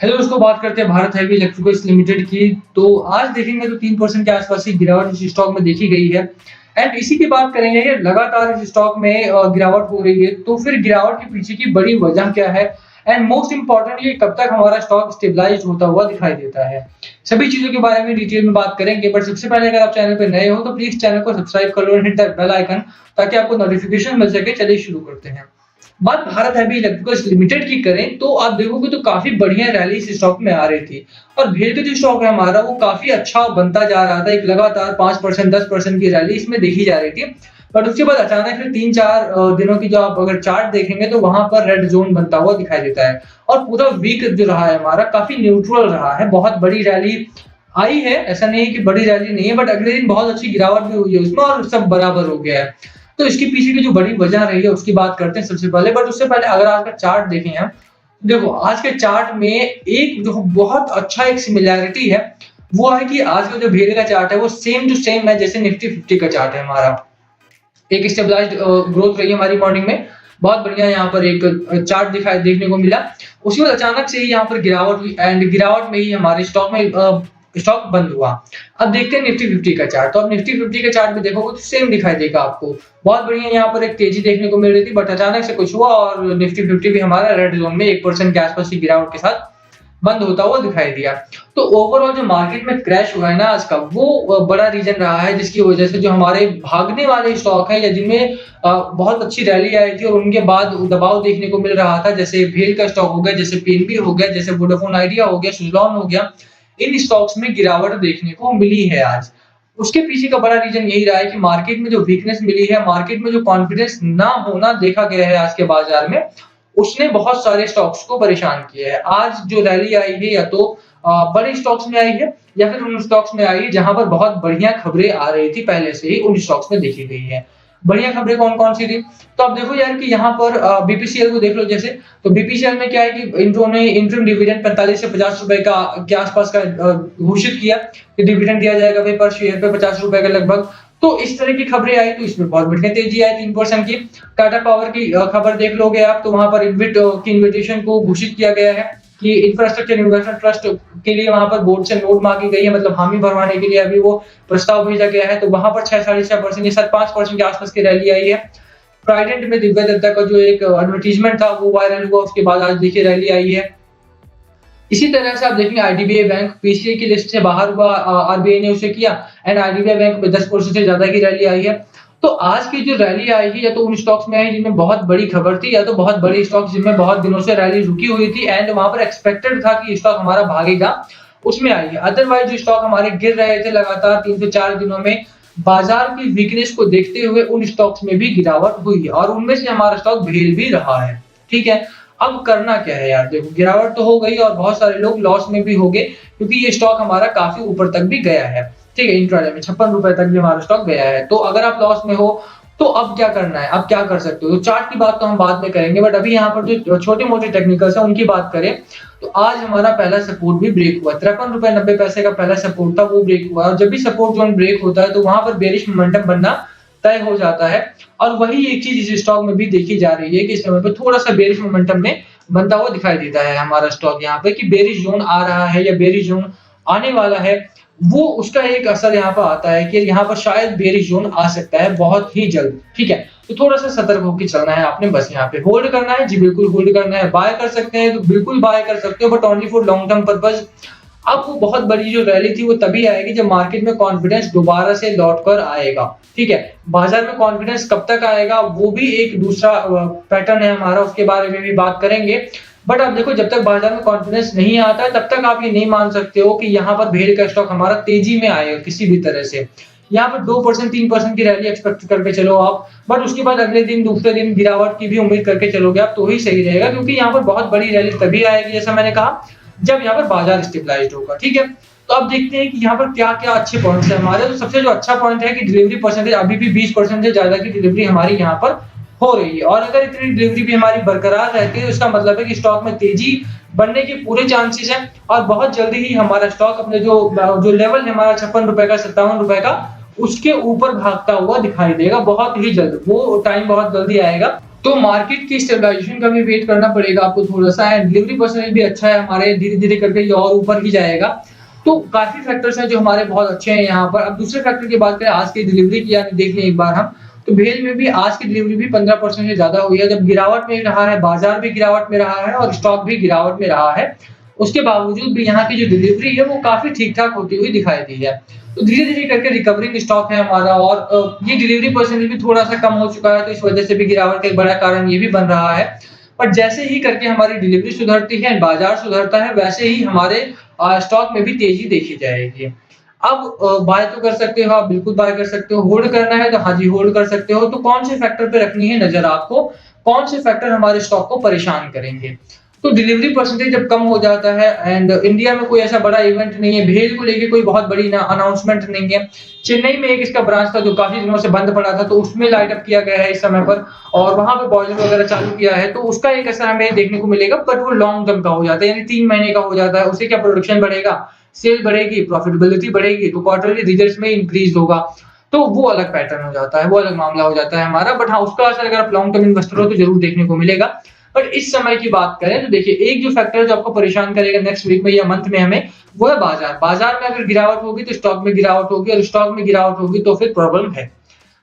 Hello, दोस्तों बात करते हैं भारत हेवी इलेक्ट्रिकल्स लिमिटेड की। तो आज देखेंगे तो 3% के आसपास की गिरावट इस स्टॉक में देखी गई है। एंड इसी की बात करेंगे, ये लगातार इस स्टॉक में गिरावट हो रही है, तो फिर गिरावट के पीछे की बड़ी वजह क्या है एंड मोस्ट इंपॉर्टेंट ये कब तक हमारा स्टॉक स्टेबलाइज होता हुआ दिखाई देता है। सभी चीजों के बारे में डिटेल में बात करेंगे, बट सबसे पहले अगर आप चैनल पर नए हो तो प्लीज चैनल को सब्सक्राइब कर लो और हिट द बेल आइकन ताकि आपको नोटिफिकेशन मिल सके। चलिए शुरू करते हैं। बात भारत हेवी इलेक्ट्रिकल्स लिमिटेड की करें तो आप देखोगे तो काफी बढ़िया रैली इस स्टॉक में आ रही थी। और भेल का जो स्टॉक है हमारा वो काफी अच्छा बनता जा रहा था। एक लगातार 5% 10% की रैली इसमें देखी जा रही थी। बट उसके बाद अचानक फिर 3-4 दिनों की जो आप अगर चार्ट देखेंगे तो वहां पर रेड जोन बनता हुआ दिखाई देता है। और पूरा वीक जो रहा है हमारा काफी न्यूट्रल रहा है। बहुत बड़ी रैली आई है, ऐसा नहीं है कि बड़ी रैली नहीं है, बट अगले दिन बहुत अच्छी गिरावट भी हुई है उसमें और सब बराबर हो गया है। तो इसके पीछे की जो बड़ी वजह रही है उसकी बात करते हैं सबसे पहले। बट उससे पहले अगर आज का चार्ट देखें हम, देखो आज के चार्ट में एक जो बहुत अच्छा एक सिमिलैरिटी है वो है कि आज का जो भेड़ का चार्ट है वो सेम टू सेम है जैसे निफ्टी 50 का चार्ट है हमारा। एक स्टेबलाइज्ड ग्रोथ रही है हमारी मॉर्निंग में। बहुत बढ़िया यहाँ पर एक चार्ट दिखाई देखने को मिला। उसके बाद अचानक से ही यहाँ पर गिरावट हुई एंड गिरावट में ही हमारे स्टॉक में स्टॉक बंद हुआ। अब देखते हैं निफ्टी 50 का चार्ट। तो अब निफ्टी 50 का चार्ट में देखोगे तो सेम दिखाई देगा आपको। बहुत बढ़िया यहाँ पर एक तेजी देखने को मिल रही थी, बट अचानक से कुछ हुआ और निफ्टी 50 भी हमारा रेड जोन में 1% के आसपास की गिरावट के साथ बंद होता हुआ दिखाई दिया। तो ओवरऑल जो मार्केट में क्रैश हुआ है ना आज का, वो बड़ा रीजन रहा है जिसकी वजह से जो हमारे भागने वाले स्टॉक है या जिनमें बहुत अच्छी रैली आई थी और उनके बाद दबाव देखने को मिल रहा था, जैसे भेल का स्टॉक हो गया, जैसे पीएनबी हो गया, जैसे वोडाफोन आइडिया हो गया, सुज़लॉन हो गया, इन स्टॉक्स में गिरावट देखने को मिली है आज। उसके पीछे का बड़ा रीजन यही रहा है कि मार्केट में जो वीकनेस मिली है, मार्केट में जो कॉन्फिडेंस ना होना देखा गया है आज के बाजार में, उसने बहुत सारे स्टॉक्स को परेशान किया है। आज जो रैली आई है या तो बड़े स्टॉक्स में आई है या फिर उन स्टॉक्स में आई है जहां पर बहुत बढ़िया खबरें आ रही थी पहले से ही उन स्टॉक्स में देखी गई है। बढ़िया खबरें कौन कौन सी थी? तो आप देखो यार कि यहाँ पर बीपीसीएल को देख लो जैसे। तो बीपीसीएल में क्या है कि इन्होंने इंटरिम डिविडेंड 45 से 50 रुपए का के आसपास का घोषित किया कि डिविडेंड दिया जाएगा भाई पर शेयर पे 50 रुपए का लगभग। तो इस तरह की खबरें आई तो इसमें बहुत बढ़िया तेजी आई 3% की। टाटा पावर की खबर देख लोगे आप तो वहां पर इन्विट की इन्विटेशन को घोषित किया गया है कि इंफ्रास्ट्रक्चर इन्वेस्टमेंट ट्रस्ट के लिए वहां पर बोर्ड से नोट मांगी गई है, मतलब हामी भरवाने के लिए अभी वो प्रस्ताव भेजा गया है। तो वहां पर 6-6.5% या 5% के आसपास की रैली आई है। ट्राइडेंट में दिव्या दत्ता का जो एक एडवर्टीजमेंट था वो वायरल हुआ, उसके बाद आज देखिए रैली आई है। इसी तरह से आप देखेंगे आईडीबीआई बैंक पीसीए की लिस्ट से बाहर हुआ, आरबीआई ने उसे किया एंड आईडीबीआई बैंक में 10% से ज्यादा की रैली आई है। तो आज की जो रैली आई है या तो उन स्टॉक्स में आई जिनमें बहुत बड़ी खबर थी या तो बहुत बड़ी स्टॉक्स जिनमें बहुत दिनों से रैली रुकी हुई थी एंड वहां पर एक्सपेक्टेड था कि स्टॉक हमारा भागेगा, उसमें आई है। अदरवाइज जो स्टॉक हमारे गिर रहे थे लगातार 3 से 4 दिनों में, बाजार की वीकनेस को देखते हुए उन स्टॉक्स में भी गिरावट हुई है और उनमें से हमारा स्टॉक भेल भी रहा है। ठीक है, अब करना क्या है यार? देखो गिरावट तो हो गई और बहुत सारे लोग लॉस में भी हो गए क्योंकि ये स्टॉक हमारा काफी ऊपर तक भी गया है। ठीक है, इंट्राडे में 56 रुपए तक भी हमारा स्टॉक गया है। तो अगर आप लॉस में हो तो अब क्या करना है, अब क्या कर सकते हो? तो चार्ट की बात तो हम बाद में करेंगे, बट अभी यहाँ पर जो छोटे मोटे टेक्निकल्स है उनकी बात करें तो आज हमारा पहला सपोर्ट भी ब्रेक हुआ। 53 रुपए 90 पैसे का पहला सपोर्ट था, वो ब्रेक हुआ। और जब भी सपोर्ट जोन ब्रेक होता है तो वहां पर बेरिश मोमेंटम बनना तय हो जाता है। और वही एक चीज इस स्टॉक में भी देखी जा रही है कि इस समय पे थोड़ा सा बेरिश मोमेंटम में बनता हुआ दिखाई देता है हमारा स्टॉक यहाँ पे, कि बेरिश जोन आ रहा है या बेरिश जोन आने वाला है। वो उसका एक असर यहाँ पर आता है कि यहाँ पर शायद बेरिश जोन आ सकता है बहुत ही जल्द। ठीक है, तो थोड़ा सा सतर्क होकर चलना है आपने, बस यहाँ पे होल्ड करना है। जी बिल्कुल होल्ड करना है। बाय कर सकते हैं तो बिल्कुल बाय कर सकते हो, but only for long term purpose. अब वो बहुत बड़ी जो रैली थी वो तभी आएगी जब मार्केट में कॉन्फिडेंस दोबारा से लौट कर आएगा। ठीक है, बाजार में कॉन्फिडेंस कब तक आएगा वो भी एक दूसरा पैटर्न है हमारा, उसके बारे में भी बात करेंगे। बट आप देखो जब तक बाजार में कॉन्फिडेंस नहीं आता है तब तक आप ये नहीं मान सकते हो कि यहाँ पर भेड़ का स्टॉक हमारा तेजी में आएगा किसी भी तरह से। यहाँ पर 2% 3% की रैली एक्सपेक्ट करके चलो आप, बट उसके बाद अगले दिन दूसरे दिन गिरावट की भी उम्मीद करके चलोगे आप तो ही सही रहेगा, क्योंकि यहाँ पर बहुत बड़ी रैली तभी आएगी जैसा मैंने कहा जब यहाँ पर बाजार स्टेबलाइज्ड होगा। ठीक है, तो अब देखते हैं कि यहाँ पर क्या क्या अच्छे पॉइंट्स है हमारे। तो सबसे जो अच्छा पॉइंट है कि डिलीवरी परसेंटेज अभी भी 20% से ज्यादा की डिलीवरी हमारी यहाँ पर हो रही है। और अगर इतनी डिलीवरी भी हमारी बरकरार रहती है तो इसका मतलब है कि स्टॉक में तेजी बनने के पूरे चांसेस हैं और बहुत जल्दी ही हमारा स्टॉक अपने जो लेवल है हमारा 56 रुपए का 57 रुपए का उसके ऊपर भागता हुआ दिखाई देगा बहुत ही जल्द। वो टाइम बहुत जल्दी आएगा तो मार्केट की स्टेबलाइजेशन का भी वेट करना पड़ेगा आपको थोड़ा-सा, एंड डिलीवरी परसेंटेज भी अच्छा है हमारे, धीरे-धीरे करके ये और ऊपर ही जाएगा। तो काफ़ी फैक्टर्स हैं जो हमारे बहुत अच्छे हैं यहाँ पर। अब दूसरे फैक्टर की बात करें आज की डिलीवरी की, यानी देख लें एक बार हम, तो भेल में भी आज की डिलीवरी भी 15% से ज़्यादा हुई है। जब गिरावट में रहा है, बाज़ार भी गिरावट में रहा है और स्टॉक भी गिरावट में रहा है। उसके बावजूद भी यहाँ की जो डिलीवरी है वो काफ़ी ठीक-ठाक होती हुई दिखाई दी है। तो धीरे-धीरे करके रिकवरिंग स्टॉक है हमारा, और ये डिलीवरी परसेंटेज भी थोड़ा-सा कम हो चुका है, तो इस वजह से भी गिरावट का एक बड़ा कारण ये भी बन रहा है। बट जैसे ही करके हमारी डिलीवरी सुधरती है, बाज़ार सुधरता है, वैसे ही हमारे स्टॉक में भी तेज़ी देखी जाएगी। अब बाय तो कर सकते हो आप, बिल्कुल बाय कर सकते हो। होल्ड करना है तो हाँ जी, होल्ड कर सकते हो। तो कौन से फैक्टर पे रखनी है नज़र आपको? कौन से फैक्टर हमारे स्टॉक को परेशान करेंगे? तो डिलीवरी परसेंटेज जब कम हो जाता है, एंड इंडिया में कोई ऐसा बड़ा इवेंट नहीं है, भेल को लेके कोई बहुत बड़ी ना अनाउंसमेंट नहीं है। चेन्नई में एक इसका ब्रांच था जो काफ़ी दिनों से बंद पड़ा था, तो उसमें लाइट अप किया गया है इस समय पर, और वहाँ पे बॉयलर वगैरह चालू किया है, तो उसका एक असर हमें देखने को मिलेगा, बट वो लॉन्ग टर्म का हो जाता है, यानी 3 महीने का हो जाता है। उससे क्या प्रोडक्शन बढ़ेगा, सेल बढ़ेगी, प्रॉफिटेबिलिटी बढ़ेगी, तो क्वार्टरली रिजल्ट्स में इंक्रीज होगा। तो वो अलग पैटर्न हो जाता है, वो अलग मामला हो जाता है हमारा। बट हाँ, उसका असर अगर आप लॉन्ग टर्म इन्वेस्टर हो तो ज़रूर देखने को मिलेगा। बट इस समय की बात करें तो देखिए, एक जो फैक्टर है जो आपको परेशान करेगा नेक्स्ट वीक में या मंथ में हमें, वो है बाजार। बाजार में अगर गिरावट होगी तो स्टॉक में गिरावट होगी, और स्टॉक में गिरावट होगी तो फिर प्रॉब्लम है।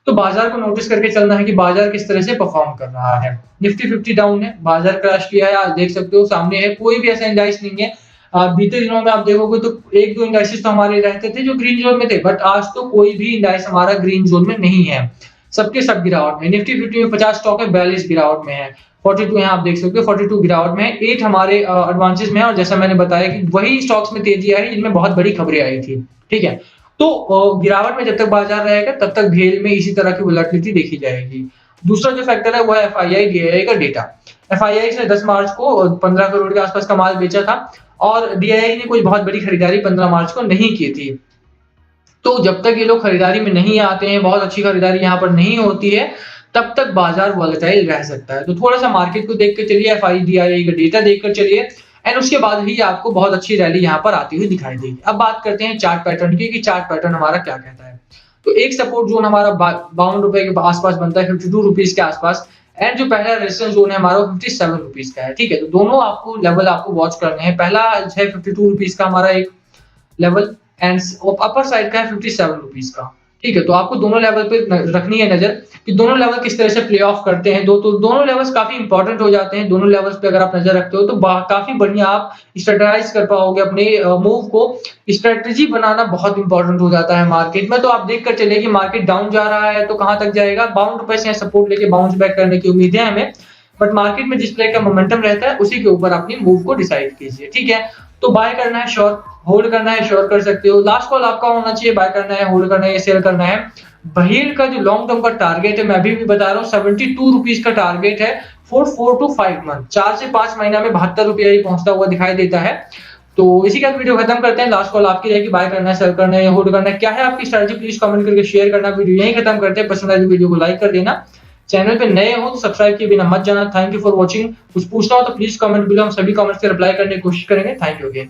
तो बाजार को नोटिस करके चलना है कि बाजार किस तरह से परफॉर्म कर रहा है। निफ्टी 50 डाउन है, बाजार क्रैश किया है, आज देख सकते हो सामने है, कोई भी ऐसा इंडाइस नहीं है। बीते दिनों में आप देखोगे तो 1-2 इंडाइसेस तो हमारे रहते थे जो ग्रीन जोन में थे, बट आज तो कोई भी इंडाइस हमारा ग्रीन जोन में नहीं है। सबके सब गिरावट में। निफ्टी 50 में 50 स्टॉक है, 42 गिरावट में है। 42 यहाँ आप देख सकते हो, 42 गिरावट में है, 8 हमारे एडवांसेस में है, और जैसा मैंने बताया कि वही स्टॉक्स में तेजी आई जिनमें बहुत बड़ी खबरें आई थी। ठीक है? तो गिरावट में जब तक बाजार रहेगा तब तक भेल में इसी तरह की वोलेटिलिटी देखी जाएगी। दूसरा जो फैक्टर है वो है एफआईआई डीआईआई का डेटा। एफआईआई से 10 मार्च को 15 करोड़ के आसपास का माल बेचा था, और डीआईआई ने कोई बहुत बड़ी खरीदारी 15 मार्च को नहीं की थी। तो जब तक ये लोग खरीदारी में नहीं आते हैं, बहुत अच्छी खरीदारी यहाँ पर नहीं होती है, तब तक बाजार वोलेटाइल रह सकता है। तो थोड़ा-सा मार्केट को देख के चलिए, एफआईडीआई का डेटा देखकर चलिए, एंड उसके बाद ही आपको बहुत अच्छी रैली यहाँ पर आती हुई दिखाई देगी। अब बात करते हैं चार्ट पैटर्न की, कि चार्ट पैटर्न हमारा क्या कहता है। तो एक सपोर्ट जोन हमारा ₹52 के आसपास बनता है, ₹52 के आसपास, एंड जो पहला रेजिस्टेंस जोन है हमारा वो ₹57 का है। ठीक है? तो दोनों आपको लेवल आपको वॉच करने हैं। पहला है ₹52 का हमारा एक लेवल, एंड अपर साइड का है ₹57 का। ठीक है? तो आपको दोनों लेवल पे रखनी है नज़र, कि दोनों लेवल किस तरह से प्ले ऑफ करते हैं। तो दोनों लेवल्स काफ़ी इंपॉर्टेंट हो जाते हैं। दोनों लेवल्स पे अगर आप नज़र रखते हो तो काफ़ी बढ़िया आप स्ट्रेटेजाइज़ कर पाओगे अपने मूव को। स्ट्रेटेजी बनाना बहुत इंपॉर्टेंट हो जाता है मार्केट में। तो आप देख कर चलिए कि मार्केट डाउन जा रहा है तो कहाँ तक जाएगा। ₹52 से सपोर्ट लेके बाउंस बैक करने की उम्मीद है हमें। बट मार्केट में जिस तरह का मोमेंटम रहता है उसी के ऊपर अपनी मूव को डिसाइड कीजिए। ठीक है? तो बाय करना है श्योर, होल्ड करना है श्योर कर सकते हो। लास्ट कॉल आपका होना चाहिए, बाय करना है, होल्ड करना है या सेल करना है। भेल का जो लॉन्ग टर्म का टारगेट है, मैं अभी भी बता रहा हूँ, ₹72 का टारगेट है फॉर 4 टू 5 मंथ। 4 से 5 महीना में ₹72 ही पहुंचता हुआ दिखाई देता है। तो इसी के साथ वीडियो खत्म करते हैं। लास्ट कॉल आपकी रहेगी, बाय करना है, सेल करना है या होल्ड करना है, क्या है आपकी स्ट्रेटजी, प्लीज कमेंट करके शेयर करना। वीडियो यहीं खत्म करते हैं। पसंद आए तो वीडियो को लाइक कर देना। चैनल पे नए हो तो सब्सक्राइब किए बिना मत जाना। Thank you for watching. कुछ पूछना हो तो प्लीज कमेंट बिलो, हम सभी कमेंट्स के रिप्लाई करने की कोशिश करेंगे। Thank you again.